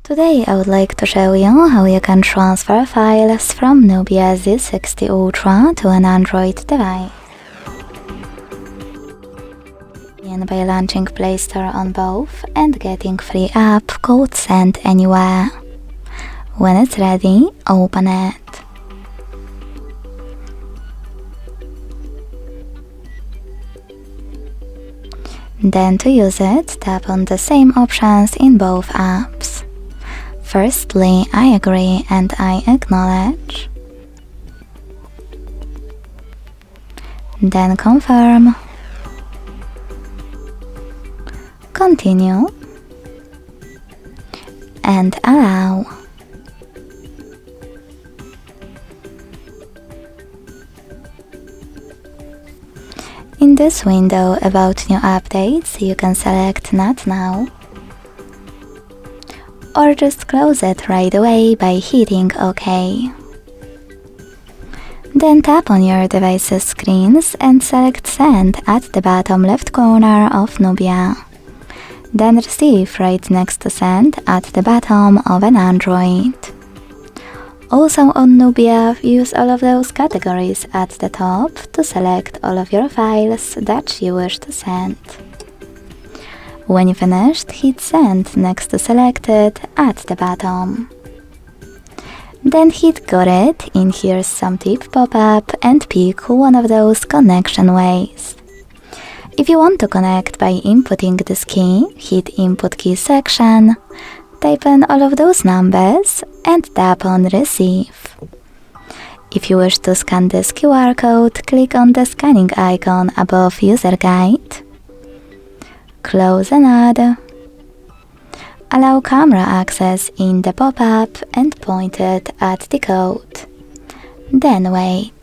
Today I would like to show you how you can transfer files from Nubia Z60 Ultra to an Android device. Begin by launching Play Store on both and getting free app called Send Anywhere. When it's ready, open it. Then to use it, tap on the same options in both apps. Firstly, I agree and I acknowledge. Then confirm. Continue. And allow. In this window about new updates, you can select Not Now, or just close it right away by hitting OK. Then tap on your device's screens and select Send at the bottom left corner of Nubia. Then Receive right next to Send at the bottom of an Android. Also on Nubia, use all of those categories at the top to select all of your files that you wish to send. When you finished, hit Send next to Selected at the bottom. Then hit Got it in Here's Some Tip pop-up and pick one of those connection ways. If you want to connect by inputting this key, hit Input Key section, type in all of those numbers and tap on Receive. If you wish to scan this QR code, click on the scanning icon above User Guide. Close and add. Allow camera access in the pop-up and point it at the code. Then wait.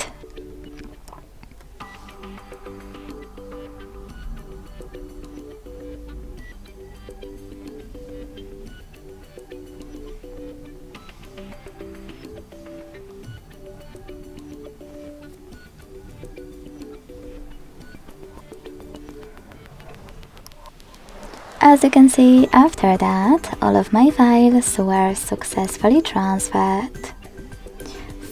As you can see, after that, all of my files were successfully transferred.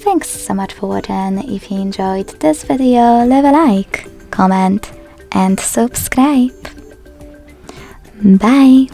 Thanks so much for watching. If you enjoyed this video, leave a like, comment and subscribe. Bye!